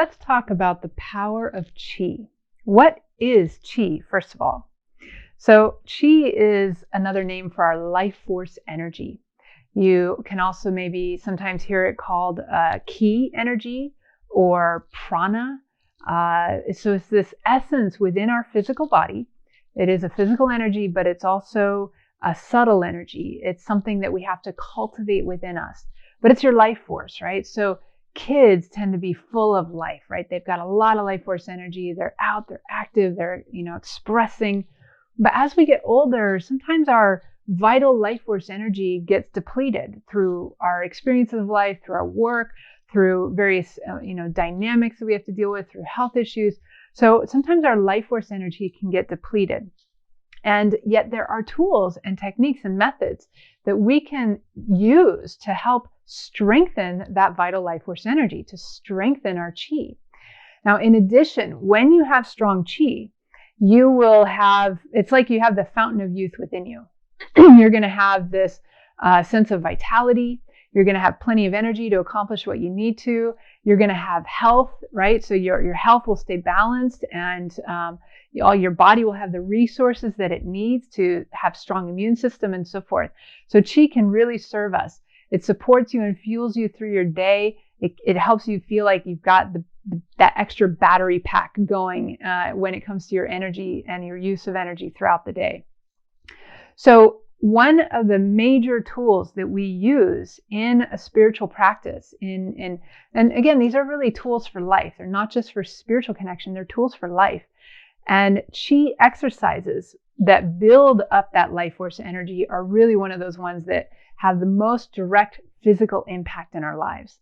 let's talk about the power of qi. What is qi, first of all? So qi is another name for our life force energy. You can also maybe sometimes hear it called ki energy or prana. So it's this essence within our physical body. It is a physical energy, but it's also a subtle energy. It's something that we have to cultivate within us. But it's your life force, right? So kids tend to be full of life, right? They've got a lot of life force energy. They're out, they're active, they're, expressing. But as we get older, sometimes our vital life force energy gets depleted through our experiences of life, through our work, through various, dynamics that we have to deal with, through health issues. So sometimes our life force energy can get depleted. And yet there are tools and techniques and methods that we can use to help strengthen that vital life force energy, to strengthen our qi. Now, in addition, when you have strong qi, you will have, it's like you have the fountain of youth within you. You're going to have this sense of vitality. You're going to have plenty of energy to accomplish what you need to. You're going to have health, right? So your health will stay balanced, and your body will have the resources that it needs to have strong immune system and so forth. So qi can really serve us. It supports you and fuels you through your day. It helps you feel like you've got that extra battery pack going when it comes to your energy and your use of energy throughout the day. So one of the major tools that we use in a spiritual practice, and again, these are really tools for life. They're not just for spiritual connection, they're tools for life. And qi exercises that build up that life force energy are really one of those ones that have the most direct physical impact in our lives.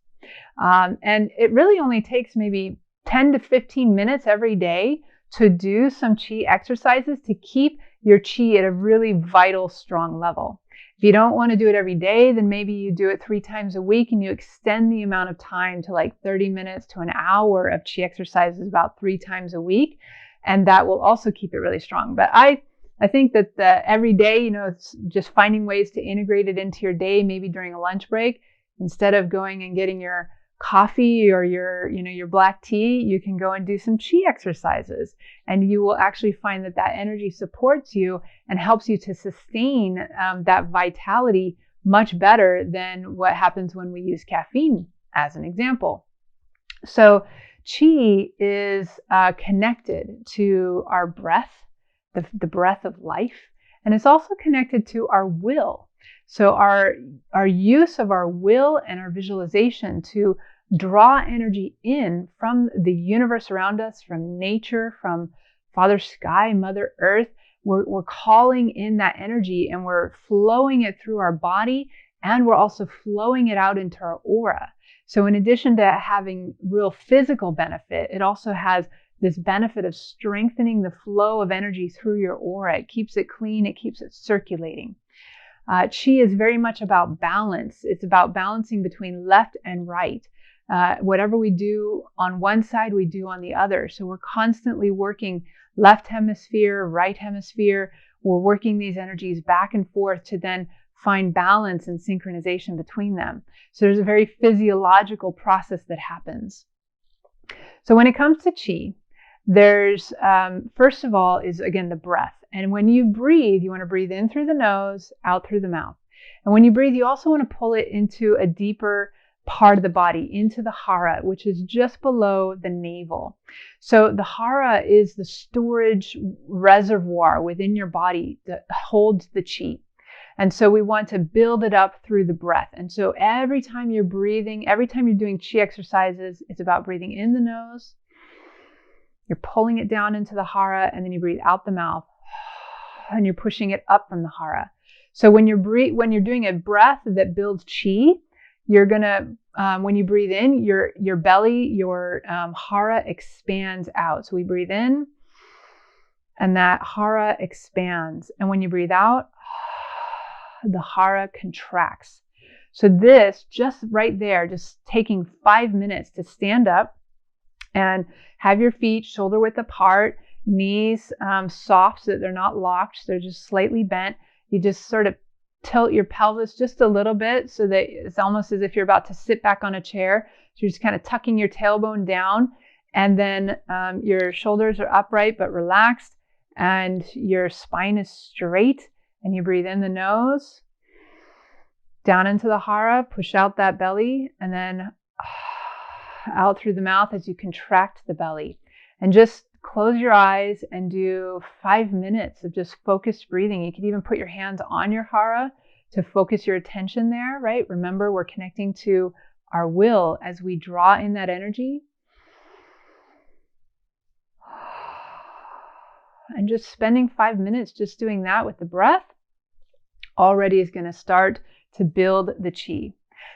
And it really only takes maybe 10 to 15 minutes every day to do some qi exercises to keep your qi at a really vital, strong level. If you don't want to do it every day, then maybe you do it 3 times a week and you extend the amount of time to like 30 minutes to an hour of qi exercises about 3 times a week. And that will also keep it really strong. But I think that every day, it's just finding ways to integrate it into your day, maybe during a lunch break, instead of going and getting your coffee or your black tea, you can go and do some qi exercises, and you will actually find that energy supports you and helps you to sustain that vitality much better than what happens when we use caffeine, as an example. So qi is connected to our breath, the breath of life, and it's also connected to our will. So our use of our will and our visualization to draw energy in from the universe around us, from nature, from Father Sky, Mother Earth, we're calling in that energy and we're flowing it through our body, and we're also flowing it out into our aura. So in addition to having real physical benefit, it also has this benefit of strengthening the flow of energy through your aura. It keeps it clean, it keeps it circulating. Qi is very much about balance. It's about balancing between left and right. Whatever we do on one side, we do on the other. So we're constantly working left hemisphere, right hemisphere. We're working these energies back and forth to then find balance and synchronization between them. So there's a very physiological process that happens. So when it comes to qi, there's, first of all, is again the breath. And when you breathe, you want to breathe in through the nose, out through the mouth. And when you breathe, you also want to pull it into a deeper part of the body, into the hara, which is just below the navel. So the hara is the storage reservoir within your body that holds the qi. And so we want to build it up through the breath. And so every time you're breathing, every time you're doing qi exercises, it's about breathing in the nose. You're pulling it down into the hara, and then you breathe out the mouth, and you're pushing it up from the hara. So when you're doing a breath that builds qi, you're gonna when you breathe in, your belly, your hara expands out. So we breathe in, and that hara expands, and when you breathe out, the hara contracts. So this, just right there, just taking 5 minutes to stand up and have your feet shoulder width apart, knees soft so that they're not locked, so they're just slightly bent. You just sort of tilt your pelvis just a little bit so that it's almost as if you're about to sit back on a chair. So you're just kind of tucking your tailbone down, And then your shoulders are upright but relaxed, and your spine is straight. And you breathe in the nose, down into the hara, push out that belly, and then out through the mouth as you contract the belly. And just close your eyes and do 5 minutes of just focused breathing. You can even put your hands on your hara to focus your attention there, right? Remember, we're connecting to our will as we draw in that energy. And just spending 5 minutes just doing that with the breath already is going to start to build the chi.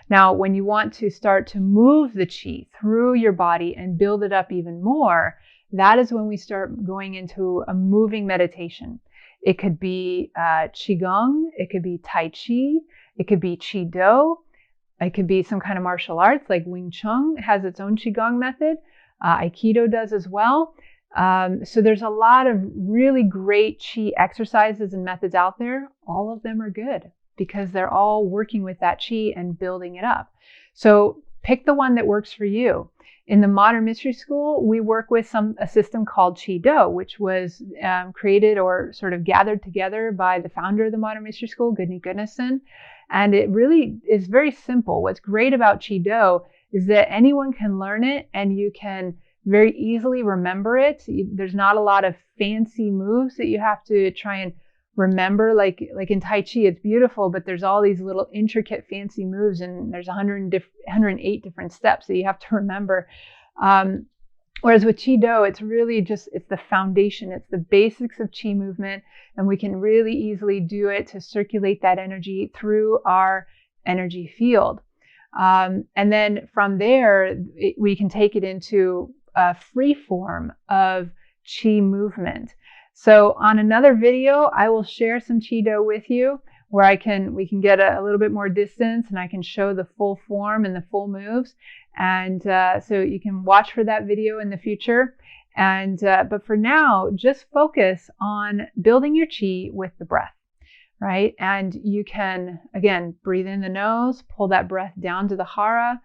Now, when you want to start to move the chi through your body and build it up even more, that is when we start going into a moving meditation. It could be qigong, it could be tai chi, it could be chi do, it could be some kind of martial arts like Wing Chun has its own qigong method. Aikido does as well. So there's a lot of really great chi exercises and methods out there. All of them are good because they're all working with that chi and building it up. So pick the one that works for you. In the Modern Mystery School, we work with a system called Chi Do, which was created or sort of gathered together by the founder of the Modern Mystery School, Gudni Gunnarsson. And it really is very simple. What's great about Chi Do is that anyone can learn it and you can very easily remember it. There's not a lot of fancy moves that you have to try and remember. Like in Tai Chi, it's beautiful, but there's all these little intricate fancy moves, and there's 108 different steps that you have to remember. Whereas with Chi Do, it's really it's the foundation. It's the basics of Chi movement, and we can really easily do it to circulate that energy through our energy field. And then from there, we can take it into a free form of Chi movement. So on another video, I will share some Chi Do with you where we can get a little bit more distance and I can show the full form and the full moves. And so you can watch for that video in the future. And but for now, just focus on building your Chi with the breath, right? And you can, again, breathe in the nose, pull that breath down to the hara.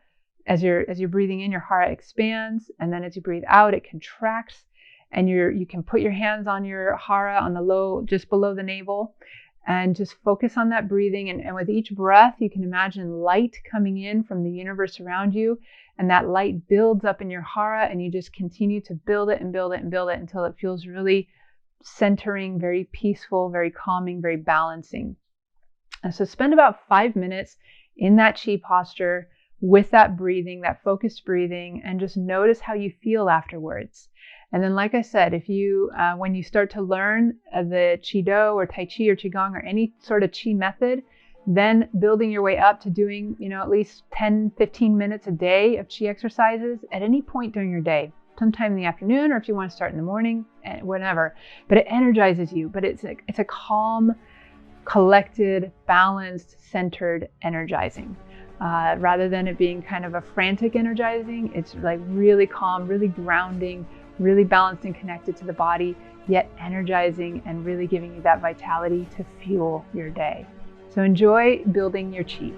As you're breathing in, your hara expands, and then as you breathe out, it contracts. And you can put your hands on your hara on the low, just below the navel, and just focus on that breathing. And with each breath, you can imagine light coming in from the universe around you, and that light builds up in your hara, and you just continue to build it and build it and build it until it feels really centering, very peaceful, very calming, very balancing. And so spend about 5 minutes in that chi posture with that breathing, that focused breathing, and just notice how you feel afterwards. And then, like I said, if you, when you start to learn the Chi Do or Tai Chi or Qigong or any sort of Chi method, then building your way up to doing, at least 10, 15 minutes a day of Chi exercises at any point during your day, sometime in the afternoon, or if you want to start in the morning, whatever. But it energizes you, but it's a calm, collected, balanced, centered, energizing. Rather than it being kind of a frantic energizing, it's like really calm, really grounding, really balanced and connected to the body, yet energizing and really giving you that vitality to fuel your day. So enjoy building your chi.